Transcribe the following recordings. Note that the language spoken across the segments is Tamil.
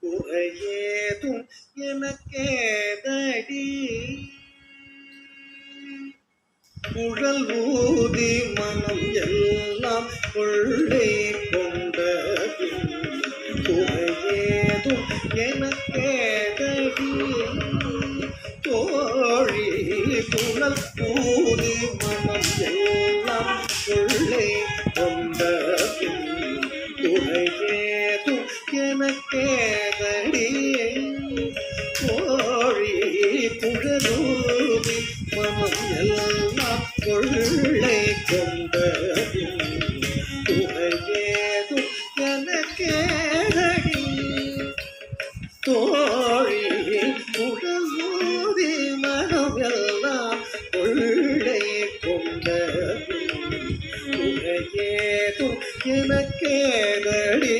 குறையேதும் எனக்கேதடி குழல் ஊதி மனம் எல்லாம் கொள்ளை கொண்ட குறையேதும் எனக்கேதடி தோழி குழல் ஊதி மனம் எல்லாம் கொள்ளை கொண்ட குறையேதும் எனக்கேதடி தோழி குழலூதி மனம் எல்லாம் கொள்ளை கொண்ட குறையேதும் எனக்கேதடி தோழி குழலூதி மனம் எல்லாம் கொள்ளை கொண்ட குறையேதும் எனக்கேதடி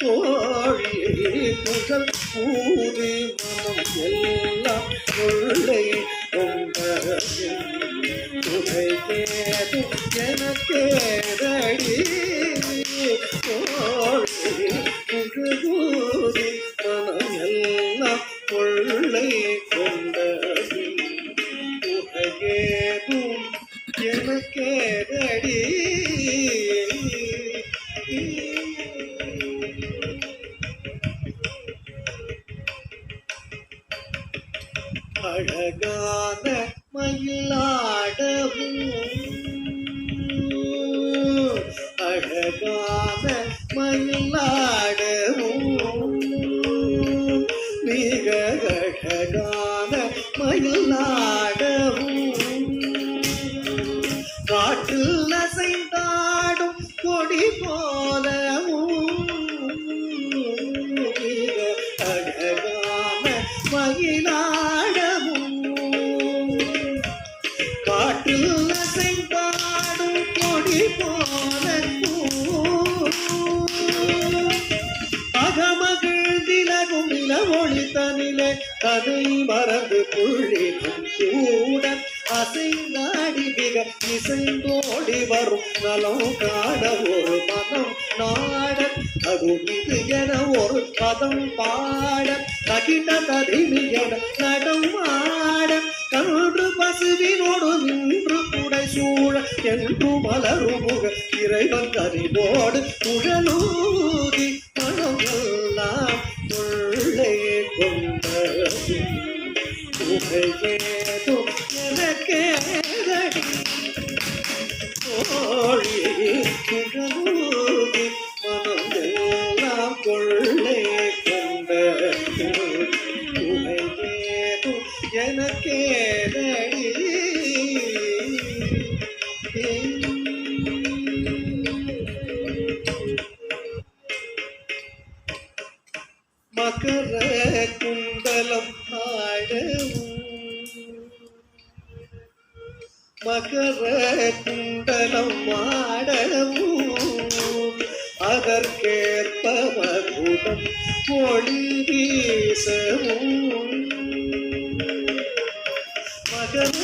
தோழி குழல் ஊதி மனம் எல்லாம் கொள்ளை கொண்ட குறையேதும் எனக்கேதடி தோழி குழலூதி மனம் எல்லாம் கொள்ளை கொண்ட குறையேதும் எனக்கேதடி அழகான மயிலாடவும் அழகான மயிலாடவும் மிக அழகான மயிலாடவும் காட்டில் அசைந்தாடும் கொடி போலவும் மிக அழகான மயிலாடவும் காட்டில் அசைந்தாடும் கொடி போலவும் அகமகிழ்ந்திலகும் நிலவொளி தனிலே கதை மறந்து புள்ளினும் கூட அசைந்தாடி மிக இசைந்தோடி வரும் நலம் காண ஒரு மனம் நாட அதுவும் இது என ஒரு பதம் பாட தகிட கதினி என நடம் ஆட கன்று பசுவினோடு நின்று குடை சூழ என்று மலரும் முக இறைவன் கனிவோடு குழலூதி மனம் எல்லாம் கொள்ளை கொண்ட குறையேதும் எனக்கேதடி தோழி குழலூதி மனம் எல்லாம் கொள்ளை கொண்ட குறையேதும் எனக்கேதடி மகர குண்டலம் ஆடவும் மகர குண்டலம் ஆடவும் அதற்கேற்ப மகுடம் ஒளி வீசவும் மகர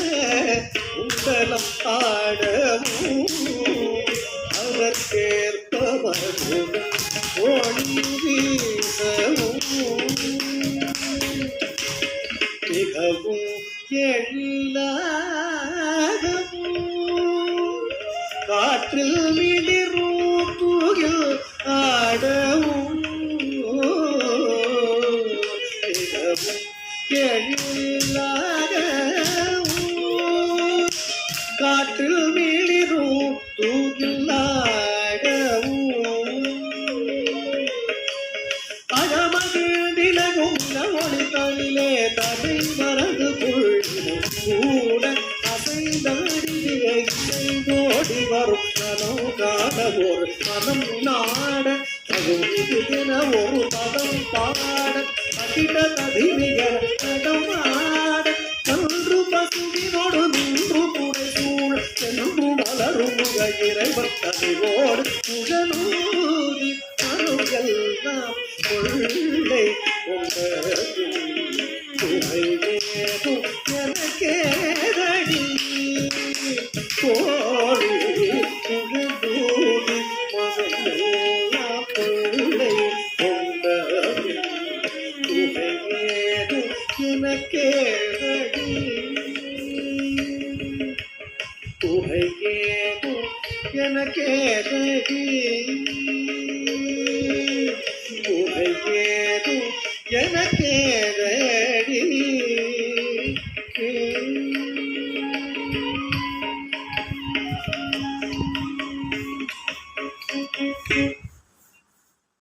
குண்டலம் ஆடவும் அதற்கேற்ப மகுடம் ஒளி வீசவும் மிகவும் எழிலாகவும் காற்றில் மிளிரும் புயல் ஆடவும் மிகவும் எழிலாகவும் காற்றில் மிளிரும் புயல் ஆடவும் அகமகிழ்ந்திலகும் ஒளி தனிலே தடை மறந்து கொள்ளும் கூட அசைந்தோடி வரும் நலம் காண ஒரு மனம் நாட அதுவும் இது என ஒரு பதம் பாட அகிட கதினிகர நடம் ஆட கன்று பசுவினோடு நின்று புடை சூழ சென்று மலரும் முக இறைவன் கனிவோடு குழலூதி மனம் எல்லாம் கொள்ளை கொண்ட குறையேதும் எனக்கேதடி தோழி குழலூதி மனம் எல்லாம் கொள்ளை எனக்கேதடி குறை ஏதும் எனக்கேதடி